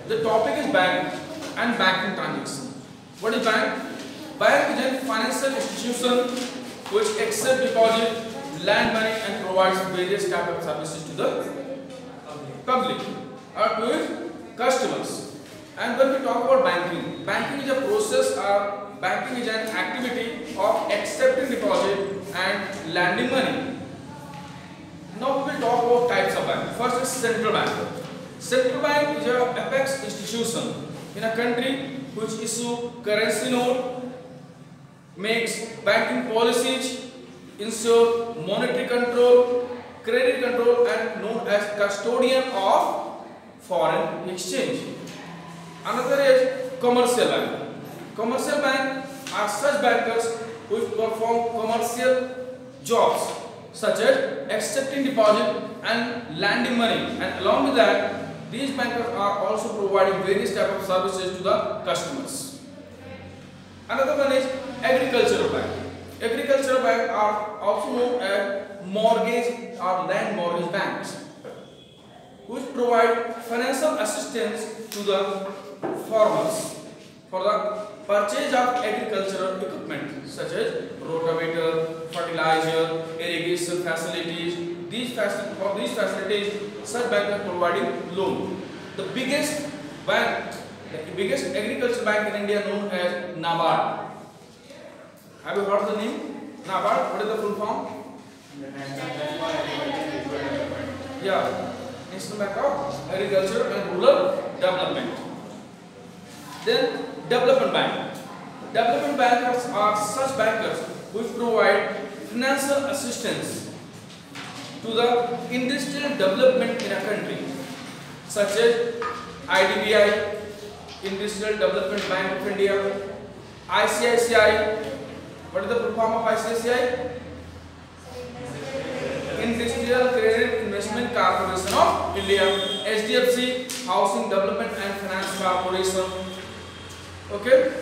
The topic is bank and banking transaction. What is bank? Bank is a financial institution which accepts deposit, lend money and provides various types of services to the public or to its customers. And when we talk about banking, banking is a process or banking is an activity of accepting deposit and lending money. Now we will talk about types of bank. First is central bank. Central bank is an apex institution in a country which issue currency note, makes banking policies, ensure monetary control, credit control, and known as custodian of foreign exchange. Another is commercial bank. Commercial bank are such bankers which perform commercial jobs such as accepting deposit and lending money, and along with that these bankers are also providing various types of services to the customers. Another one is agricultural bank. Agricultural bank are also known as mortgage or land mortgage banks, which provide financial assistance to the farmers for the purchase of agricultural equipment such as rotavator, fertilizer, irrigation facilities. For these facilities, such banks are providing loan. The biggest agricultural bank in India known as NABARD. Have you heard the name? NABARD. What is the full form? Yeah, National Bank of Agriculture and Rural Development. Then development bank. Development bankers are such bankers which provide financial assistance to the industrial development in a country, such as IDBI, Industrial Development Bank of India, ICICI. What is the full form of ICICI? Industrial Credit Investment Corporation of India, HDFC, Housing Development and Finance Corporation. Okay,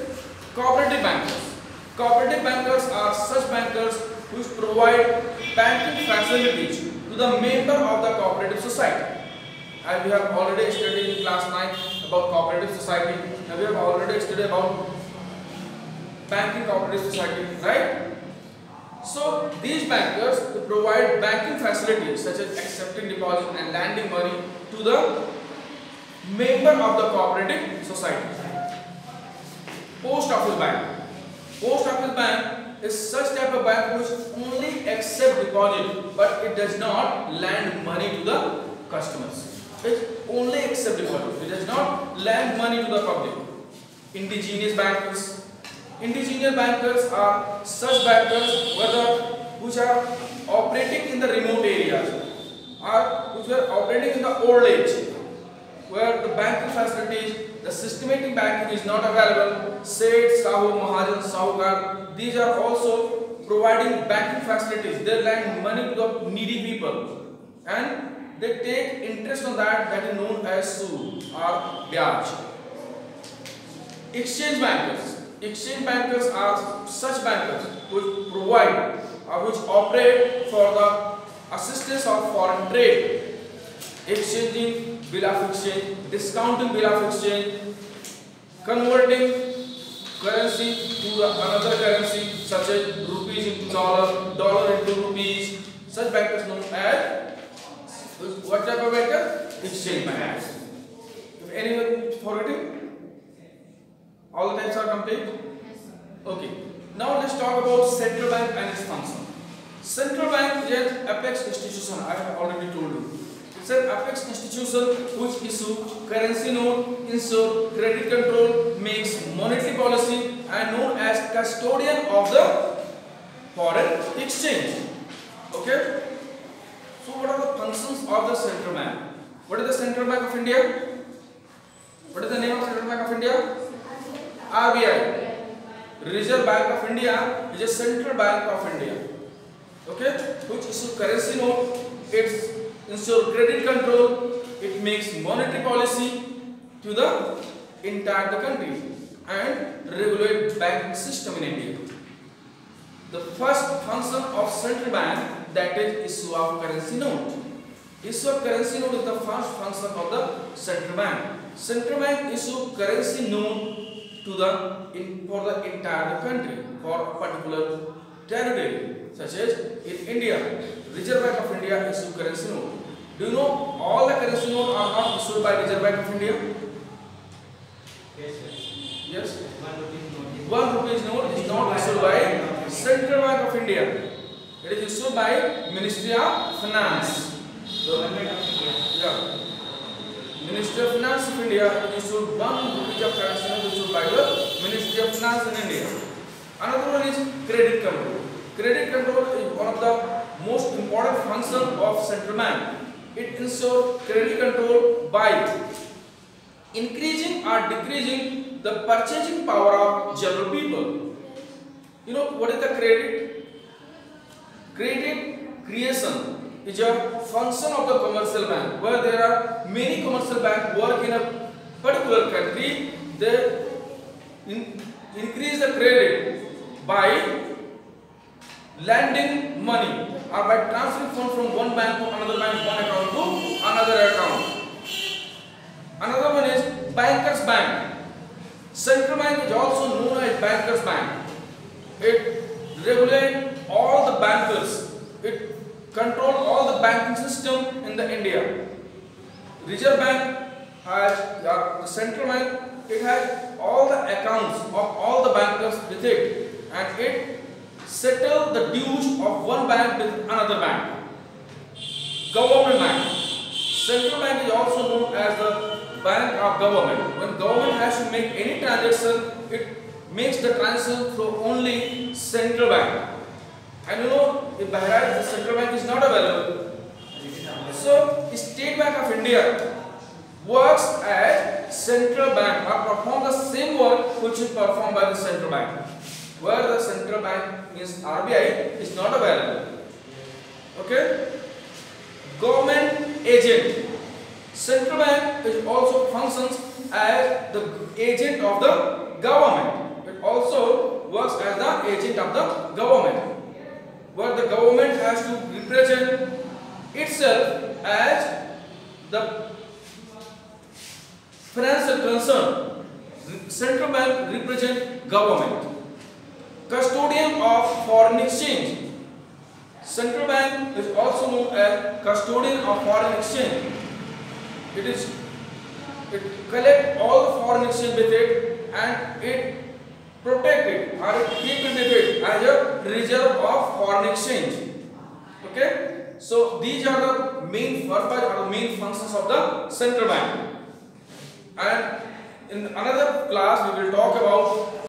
cooperative bankers. Cooperative bankers are such bankers which provide banking facilities to the member of the cooperative society. As we have already studied in class 9 about cooperative society, and we have already studied about banking cooperative society, right? So these bankers provide banking facilities such as accepting deposit and lending money to the member of the cooperative society. Post office bank. Post office bank is such type of bank which only accept deposit but it does not lend money to the customers. It only accept deposit. It does not lend money to the public. Indigenous bankers. Indigenous bankers are such bankers which are operating in the remote areas or which are operating in the old age, where the banking facilities, the systematic banking is not available. Seth, Sahu, Mahajan, Sahukar, these are also providing banking facilities. They lend money to the needy people and they take interest on that is known as Sood or Byaj. Exchange bankers. Exchange bankers are such bankers which provide or which operate for the assistance of foreign trade, exchanging bill of exchange, discounting bill of exchange, converting currency to another currency such as rupees into dollar, dollar into rupees. Such bankers known as what type of banker? Exchange bankers. If anyone forgetting? All the types are complete? Okay. Now let's talk about central bank and its function. Central bank is an apex institution. I have already told you. It's an apex institution which issue currency note, ensure credit control, makes monetary policy, and known as custodian of the foreign exchange. Okay. So what are the functions of the central bank? What is the Central Bank of India? What is the name of Central Bank of India? RBI. Reserve Bank of India is a central bank of India. Okay, which issue currency note, it ensure credit control, it makes monetary policy to the entire country and regulate banking system in India. The first function of central bank, that is issue of currency note. Issue of currency note is the first function of the central bank. Central bank issue currency note to the for the entire country for a particular territory, such as in India, Reserve Bank of India issue currency note. Do you know all the currency notes are not issued by Reserve Bank of India? Yes, sir. Yes. 1 rupees note. 1 rupee note is not issued by Central Bank of India. It is issued by Ministry of Finance. Government of India. Yeah. Ministry of Finance of India issued 1 rupee of currency note issued by the Ministry of Finance in India. Another one is credit control. Credit control is one of the most important functions of central bank. It ensures credit control by increasing or decreasing the purchasing power of general people. You know what is the credit? Credit creation is a function of the commercial bank, where there are many commercial banks work in a particular country. They increase the credit by lending money or by transferring funds from one bank to another bank, one account to another account. Another one is bankers bank. Central bank is also known as bankers bank. It regulates all the bankers. It controls all the banking system in the India. Reserve Bank has the central bank. It has all the accounts of all the bankers with it, and it settles the dues of one bank with another bank. Government bank. Central bank is also known as the bank of government. When government has to make any transaction, it makes the transaction through only central bank. And you know, in Bahrain, the central bank is not available. So, State Bank of India works as central bank or perform the same work which is performed by the central bank, where the central bank means RBI is not available. Okay? Government agent. Central bank is also functions as the agent of the government. It also works as the agent of the government, where the government has to represent itself as the financial concern. Central bank represents government. Custodian of foreign exchange. Central bank is also known as custodian of foreign exchange. It collects all the foreign exchange with it, and it protect it or it keep it with it as a reserve of foreign exchange. Okay, so these are the main purpose or the main functions of the central bank. And in another class we will talk